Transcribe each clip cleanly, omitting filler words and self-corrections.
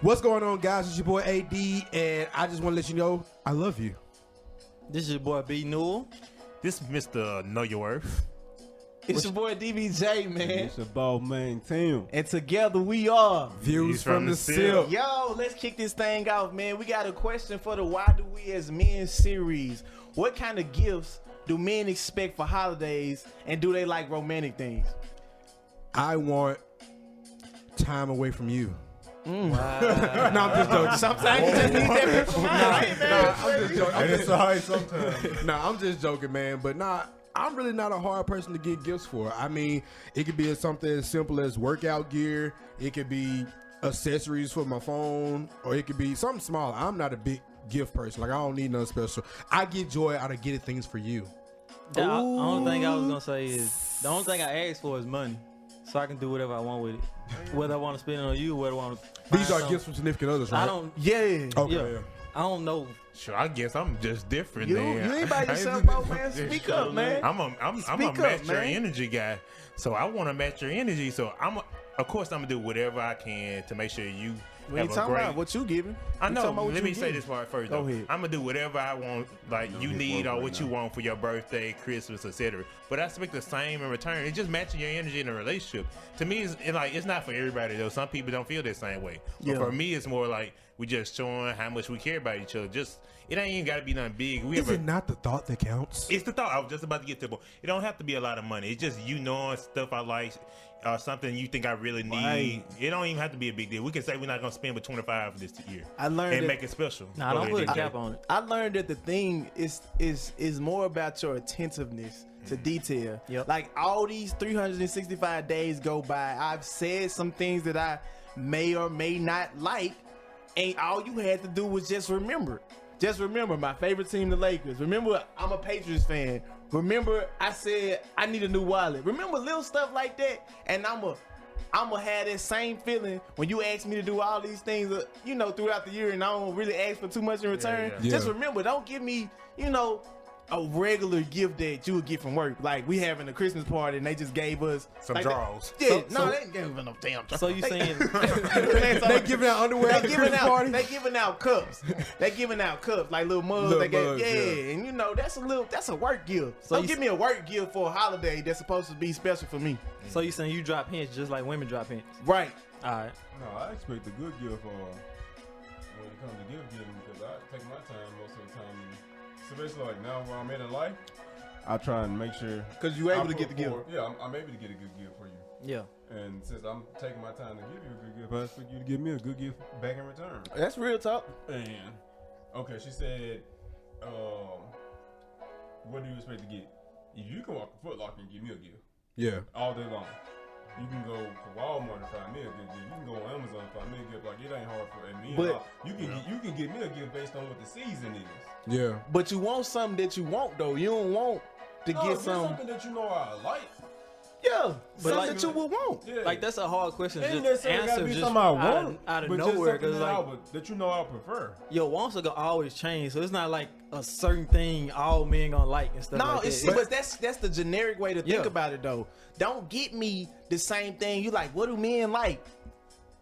What's going on, guys? It's your boy AD, and I just want to let you know I love you. This is your boy B Newell. This is Mr. Know Your Worth. It's your boy DBJ, man. It's your ball main team. And together we are. Views from the Silk. Silk. Yo, let's kick this thing off, man. We got a question for the Why Do We As Men series. What kind of gifts do men expect for holidays, and do they like romantic things? I want time away from you. Wow. No, I'm just joking. Sometimes you just need that peace of mind, right, man? I'm just joking. And it's alright sometimes. I'm just joking, man. But I'm really not a hard person to get gifts for. I mean, it could be something as simple as workout gear. It could be accessories for my phone, or it could be something small. I'm not a big gift person. Like, I don't need nothing special. I get joy out of getting things for you. The only thing I was gonna say is the only thing I ask for is money, so I can do whatever I want with it. Whether I want to spend it on you, whether I want to. These are gifts from significant others, right? I don't. Yeah. Okay. Yeah. I don't know. Sure, I guess I'm just different. You then. ain't by yourself, bro, man. Speak up, man. I'm a Speak up, match your man. energy guy, so I want to match your energy. So of course, I'm gonna do whatever I can to make sure you We have ain't a talking great. about what you giving. I We know. talking about what Let you me say giving. this part first. Go Though. ahead. I'm gonna do whatever I want, like you hit need work or right what you now. want for your birthday, Christmas, etc. But I expect the same in return. It's just matching your energy in a relationship. To me, it's not for everybody though. Some people don't feel that same way. Yeah. But for me, it's more like we just showing how much we care about each other. Just it ain't even got to be nothing big. Is it not the thought that counts? It's the thought. I was just about to get to the point. It don't have to be a lot of money. It's just you knowing stuff I like, something you think I really need. Right. It don't even have to be a big deal. We can say we're not gonna spend but $25 this year. I learned and that- make it special. Nah, don't put a cap on it. I learned that the thing is more about your attentiveness to detail. Yep. Like all these 365 days go by, I've said some things that I may or may not like, and all you had to do was just remember. Just remember my favorite team, the Lakers. Remember, I'm a Patriots fan. Remember, I said I need a new wallet. Remember little stuff like that, and I'ma have that same feeling when you ask me to do all these things, throughout the year, and I don't really ask for too much in return. yeah. Just Yeah. remember, don't give me, a regular gift that you would get from work. Like we having a Christmas party, and they just gave us Some like, draws. Yeah, So- they ain't giving no damn draws. So you saying? They giving out underwear at the Christmas party? They giving out cups. They giving out cups like little mugs. Little they gave, mugs, yeah, and that's a work gift. So Don't you give me a work gift for a holiday that's supposed to be special for me. So you saying you drop hints just like women drop hints? Right. All right. No, I expect a good gift when it comes to gift giving because I take my time most of the time. Especially like now where I'm in life, I try and make sure Because you able I to get the put gift. forward- Yeah, I'm able to get a good gift for you. Yeah. And since I'm taking my time to give you a good gift, I expect you to give me a good gift back in return. That's real talk. And okay, she said, what do you expect to get? If you can walk a Foot Locker and give me a gift Yeah. all day long. You can go to Walmart and find me a good gift. You can go on Amazon and find me a gift. Like it ain't hard for me. But- You can get me a gift based on what the season is. Yeah. But you want something that you want though. You don't want to No, get get some. something that you know I like. Yeah, But something like- that you would want. Yeah. Like that's a hard question. Ain't Just necessarily gotta answer be just something I out want, of but just nowhere something because like that you know I prefer. your wants are gonna always change. So it's not like a certain thing all men gonna like and stuff No, like it's that. but that's the generic way to think Yeah. about it though. Don't get me the same thing. You like, what do men like?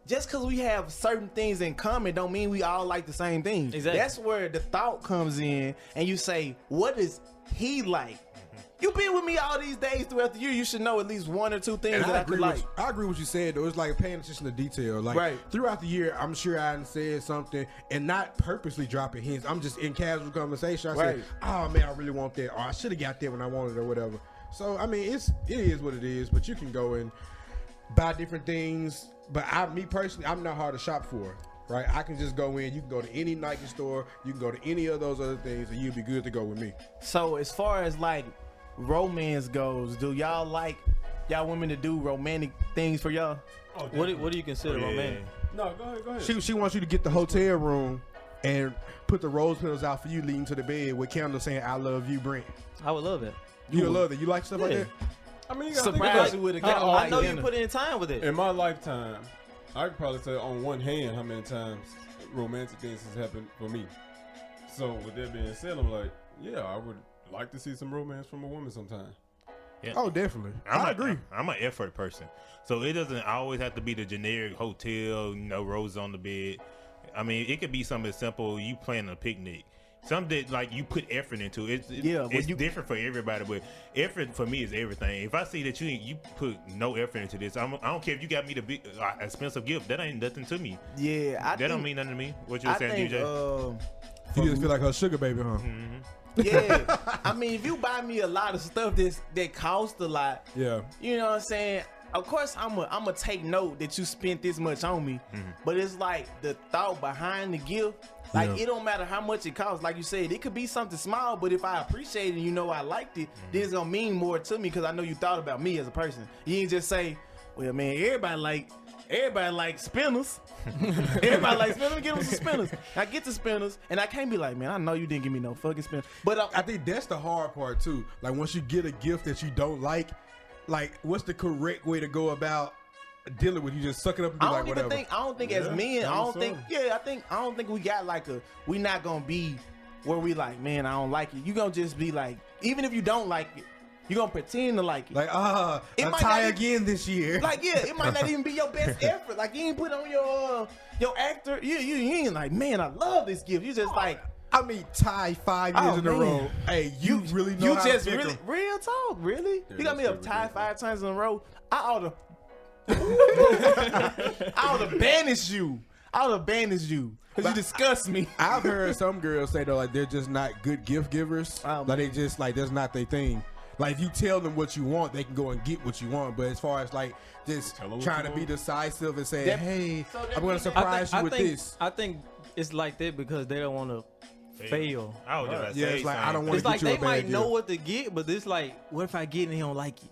Just because we have certain things in common don't mean we all like the same thing. Exactly. That's where the thought comes in and you say, what does he like? You've been with me all these days throughout the year. You should know at least one or two things And that I could like. I agree with what you said, though. It's like paying attention to detail. Like, Right. throughout the year, I'm sure I done said something and not purposely dropping hints. I'm just in casual conversation. I Right. say, oh, man, I really want that. Or I should have got that when I wanted it or whatever. So, I mean, it is what it is. But you can go and buy different things. But me personally, I'm not hard to shop for. Right? I can just go in. You can go to any Nike store. You can go to any of those other things, and you'll be good to go with me. So as far as like romance goes, do y'all like y'all women to do romantic things for y'all? Oh, what do you consider Yeah. romantic? No, go ahead. She wants you to get the hotel room and put the rose petals out for you leading to the bed with candles saying, I love you, Brent. I would love that. You would love that. You like stuff like Yeah. that? I mean, you gotta think Surprise about you it. with a How candle. I know often- you put in time with it. In my lifetime, I could probably say on one hand how many times romantic things has happened for me. So with that being said, I'm like, yeah, I would like to see some romance from a woman sometime. Yeah. Oh, definitely. I agree. I'm an effort person, so it doesn't always have to be the generic hotel. Roses on the bed. I mean, it could be something simple. You planning a picnic. Something that, like, you put effort into it. It's different for everybody, but effort for me is everything. If I see that you put no effort into this, I don't care if you got me the big expensive gift. That ain't nothing to me. Yeah, that don't mean nothing to me. What you were saying, DJ? You just feel like her sugar baby, huh? Mm-hmm. Yeah, I mean, if you buy me a lot of stuff that costs a lot, Yeah. you know what I'm saying? Of course, I'm a take note that you spent this much on me, but it's like the thought behind the gift. Like, Yeah. it don't matter how much it costs. Like you said, it could be something small, but if I appreciate it and I liked it, then it's gonna mean more to me because I know you thought about me as a person. You ain't just say, well, man, everybody like spinners. Everybody like spinners. Let me get them some spinners. I get the spinners, and I can't be like, man, I know you didn't give me no fucking spinners. But I think that's the hard part too. Like, once you get a gift that you don't like what's the correct way to go about dealing with? You just suck it up and be I like, don't even whatever. think. I don't think as men. I don't think we got like we not gonna be where we like, man, I don't like it. You gonna just be like, even if you don't like it, you gonna pretend to like it. Like, It I'll might tie not again this year. Like, yeah, it might not even be your best effort. Like, you ain't put on your actor. You ain't like, man, I love this gift. You just like, I mean, tie 5 years in a man. row. Hey, you really know you how just to pick really 'em. real talk, really. You got me that's up tied ridiculous. 5 times in a row. I oughta banish you. I oughta banish you because you disgust me. I've heard some girls say though, like, they're just not good gift givers. Oh, Like, they just like, that's not their thing. Like, if you tell them what you want, they can go and get what you want. But as far as like just Tell 'em what trying you to be want. decisive and say, That- hey, so that I'm gonna means- surprise you with this. I think it's like that because they don't want to fail. I was just about to Yeah, say it's like, I something. don't want It's to like get you they a bad might gift. know what to get, but it's like, what if I get it and he don't like it?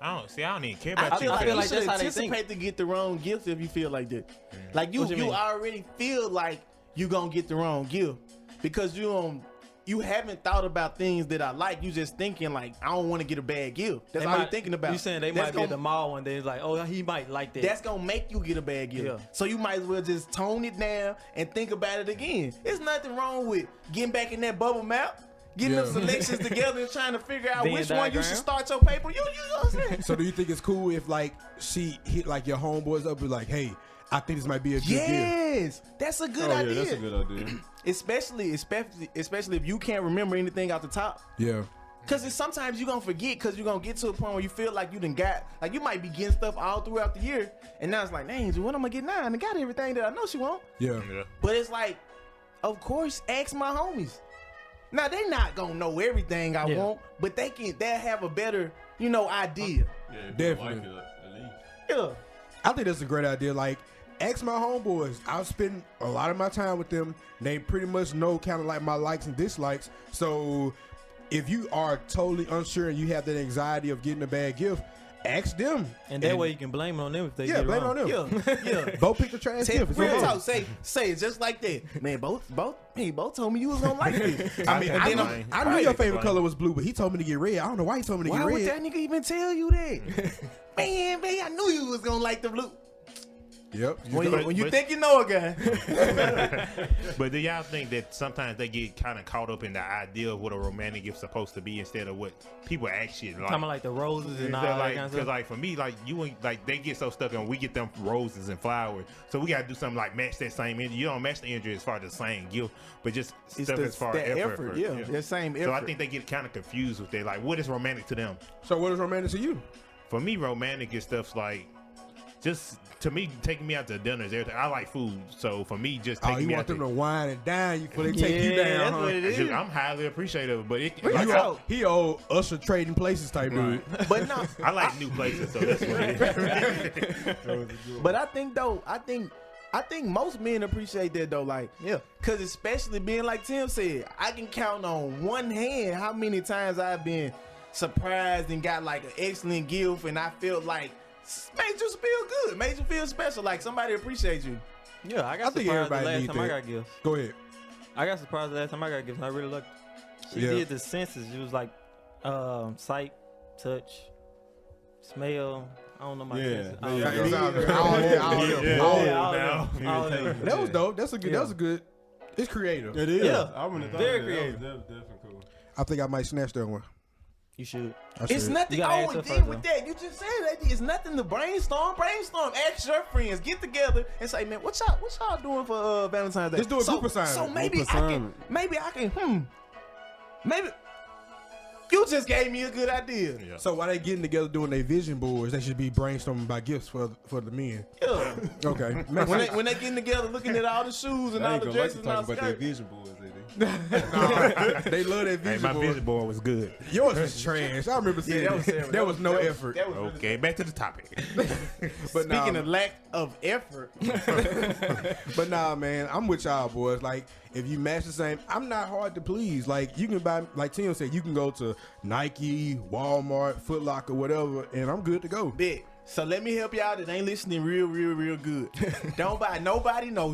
I don't even care I about feel you. like, feel you like should that's how they think. anticipate to get the wrong gift if you feel like that. Like you What you mean? already feel like you gonna get the wrong gift because you haven't thought about things that I like. You just thinking like, I don't want to get a bad gift. That's They all might- you're thinking about. You saying they That's might be at gonna- the mall one day. It's like, oh, he might like that. That's gonna make you get a bad gift. Yeah. So you might as well just tone it down and think about it again. There's nothing wrong with getting back in that bubble map, getting Yeah. them selections together and trying to figure out Venn which one you diagram. should start your paper. You know what I'm saying? So do you think it's cool if like she hit like your homeboys up and like, hey, I think this might be a good gift? Yes, that's a good Oh idea. yeah, that's a good idea. Especially if you can't remember anything out the top. Yeah. Cause sometimes you're gonna forget because you're gonna get to a point where you feel like you done got, like you might be getting stuff all throughout the year. And now it's like, dang, what am I gonna get now? And I got everything that I know she want. Yeah. Yeah. But it's like, of course, ask my homies. Now they not gonna know everything I Yeah. want, but they'll have a better, idea. Yeah, if you Definitely. Like it, at least. Yeah. I think that's a great idea. Like, ask my homeboys. I'll spend a lot of my time with them. They pretty much know kind of like my likes and dislikes. So if you are totally unsure and you have that anxiety of getting a bad gift, ask them. and that way you can blame it on them if they yeah, get it blame it wrong. on them. Yeah. Both pick the trash gift. It's Real okay. talk. Say it just like that. Man, both told me you was gonna like this. I mean, I knew your favorite Right. color was blue, but he told me to get red. I don't know why he told me to Why get would red. that nigga even tell you that? man, I knew you was gonna like the blue. Yep. When you but- think you know a guy. But do y'all think that sometimes they get kind of caught up in the idea of what a romantic gift's supposed to be instead of what people actually like? Talking about like the roses and all Because that like, kind of 'cause, stuff. like for me, like you ain't like they get so stuck and we get them roses and flowers, so we gotta do something like match that same energy. You don't match the energy as far as the same gift, but just stuff as far as effort. yeah, that same effort. So I think they get kind of confused with that. Like, what is romantic to them? So what is romantic to you? For me, romantic is stuff like just to me taking me out to dinners. Everything. I like food, so for me, just Oh, taking you me want out them to. to wine and dine you before they take you Yeah, down, that's huh? what it is. I'm highly appreciative, but it, You like, owe- he old Usher trading places type dude. But no, I like new places, so that's what it is. but I think most men appreciate that though. Like, yeah, cause especially being like Tim said, I can count on one hand how many times I've been surprised and got like an excellent gift, and I felt like made you feel good, made you feel special, like somebody appreciates you. yeah, I I got think surprised the everybody last need time I that. got gifts. Go ahead. I got surprised the last time I got gifts, and I really lucky. She Yeah. did the senses. It was like sight, touch, smell. I don't know my Yeah, senses. I there don't you know. go. All of them. That was dope. That's a good. That was a good. It's creative. It is. Yeah. I wouldn't have thought Very that. creative. That was definitely cool. I think I might snatch that one. You should. It's nothing. You gotta Oh, ask her and then first, with though. that, you just said that it's nothing to brainstorm. Ask your friends, get together, and say, man, what y'all doing for Valentine's Day? Just do a group assignment. So maybe Group I can, assignment. maybe you just gave me a good idea. Yeah. So while they getting together doing their vision boards, they should be brainstorming about gifts for the men. Yeah. Okay. when they getting together, looking at all the shoes and I all ain't the gonna like dresses to and all talk the about that skirts. vision boards, lady. They love that Hey, vision my board. vision board was good. Yours was trash. I remember seeing that was it. terrible. There was no effort. That was really Okay, back to the topic. But nah, Speaking of lack of effort, but nah, man, I'm with y'all boys. Like, if you match the same, I'm not hard to please. Like, you can buy, like Tim said, you can go to Nike, Walmart, Foot Locker, whatever, and I'm good to go. big. So let me help y'all that ain't listening real good. Don't buy nobody no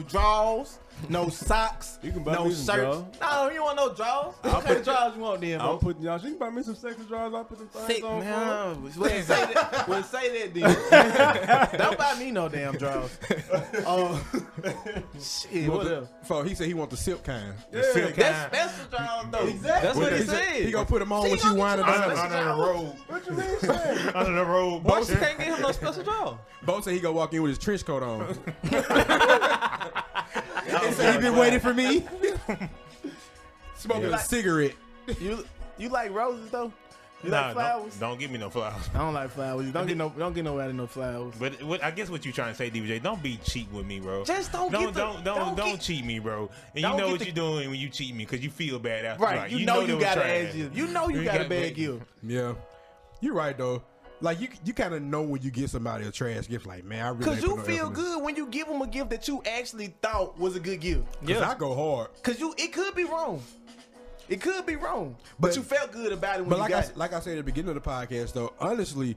drawers, no socks, You can buy no me some shirts. drawers. No, you want no drawers? What kind of drawers you want then, I'm bro? putting y'all. She can buy me some sexy drawers. I'll put them things Sick, on. man. Well, say that. Well, say that then. Don't buy me no damn drawers. Shit, what else? So he said he want the silk kind. Silk That's kind. special drawers though. That's what he He said said. he gonna put them on See, when you you gonna wind get it your up. special Under the road. What you mean, say? Under the road. Boy, she can't get him no special draw. Bo said he gonna walk in with his trench coat on. He said he been waiting for me. Smoking a cigarette. You like roses though? You Nah, like flowers? don't give me no flowers. I don't like flowers. Don't get nobody no flowers. But I guess what you trying to say, DBJ, don't be cheap with me, bro. Just don't get cheat me, bro. And don't you know get what the- you're doing when you cheat me because you feel bad after. right. Like, You know they you was got a trash. bad gift. You know you got a bad gift. Yeah, you're right though. Like you kind of know when you get somebody a trash gift. Like, man, I really Cause ain't you put no feel effort in this. good when you give them a gift that you actually thought was a good gift. Cause I go hard. Cause it could be wrong. It could be wrong, but But- you felt good about it when But you like got it. like I said at the beginning of the podcast, though, honestly,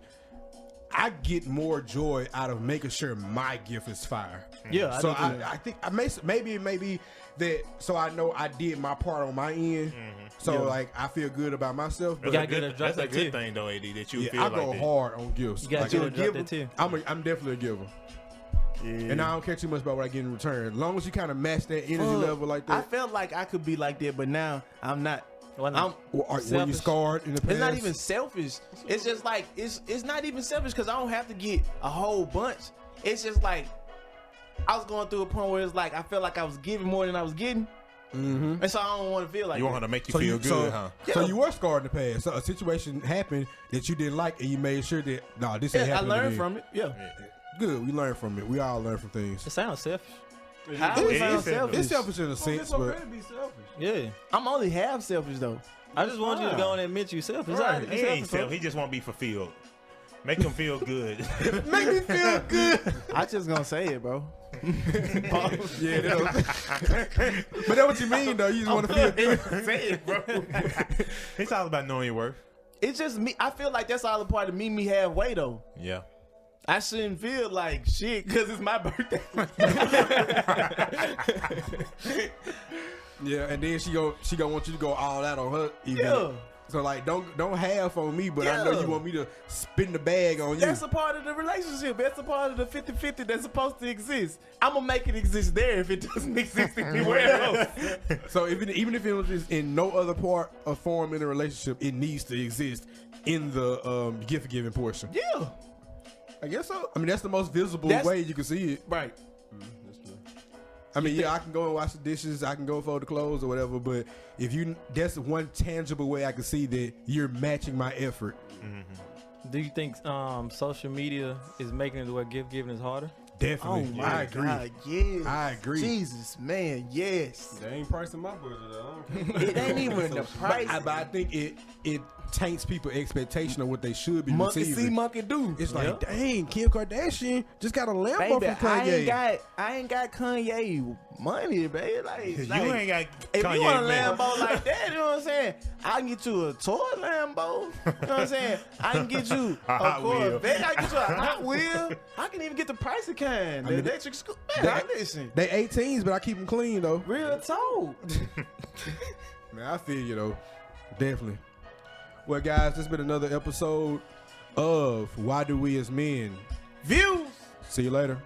I get more joy out of making sure my gift is fire. Yeah, So I do too. I think I maybe that so I know I did my part on my end. So like I feel good about myself. But gotta get a drop That's a that good too. thing, though, AD, that you yeah, feel I like go that. hard on gifts. You gotta Like, do a a drop giver, that too. I'm definitely a giver. And I don't care too much about what I get in return. As long as you kind of match that energy level like I that. felt like I could be like that, but now I'm not. Why not? Were you Selfish. scarred in the past? It's not even selfish. It's just like it's not even selfish because I don't have to get a whole bunch. It's just like I was going through a point where it's like I felt like I was giving more than I was getting, and so I don't want to feel like You want her that. to make you So feel you, good, huh? so you were scarred in the past. So a situation happened that you didn't like, and you made sure that this ain't Yeah, I happening learned again. from it. Yeah. Good, we learn from it. We all learn from things. It sounds selfish. How It it sound is selfish. selfish? It's selfish in a It's sense, but okay to be selfish. Yeah. I'm only half selfish though. I just want you to fine. go and admit you selfish. Right. Right. He ain't self. He just want to be fulfilled. Make him feel good. make me feel good. I just gonna say it, bro. Yeah, but that's what you mean, though. You just want to feel good. Say it, bro. It's all about knowing your worth. It's just me. I feel like that's all a part of meet me halfway though. Yeah. I shouldn't feel like shit because it's my birthday. Yeah, and then she gonna want you to go all out on her event. Yeah. So like, don't half on me, but I know Yeah. you want me to spin the bag on you. That's a part of the relationship. That's a part of the 50-50 that's supposed to exist. I'm going to make it exist there if it doesn't exist anywhere else. So even if it was just in no other part or form in a relationship, it needs to exist in the gift giving portion. Yeah. I guess so. I mean, that's the most visible That's- way you can see it. Right. That's true. I mean, yeah, I can go and wash the dishes, I can go fold the clothes or whatever, but that's one tangible way I can see that you're matching my effort. Do you think social media is making it to where gift giving is harder? Definitely. I agree. God, yes. I agree. Jesus, man, yes. They ain't pricing my budget. I don't care. It ain't even the price. But I think it taints people's expectation of what they should be Monkey receiving. see, monkey do. It's like, dang, Kim Kardashian just got a Lambo Baby, from Kanye. I ain't got Kanye money, baby. Like, You ain't got if Kanye you want a money. Lambo like that, you know what I'm saying? I can get you a toy Lambo. You know what I'm saying? I can get you A Hot Wheel. Corvette. I can get you a Hot Wheel. I can even get the price of kind. The mean, electric scooter. Man, listen. They 18s, but I keep them clean though. Real talk. Man, I feel you though. Definitely. Well, guys, this has been another episode of Why Do We As Men. Views. See you later.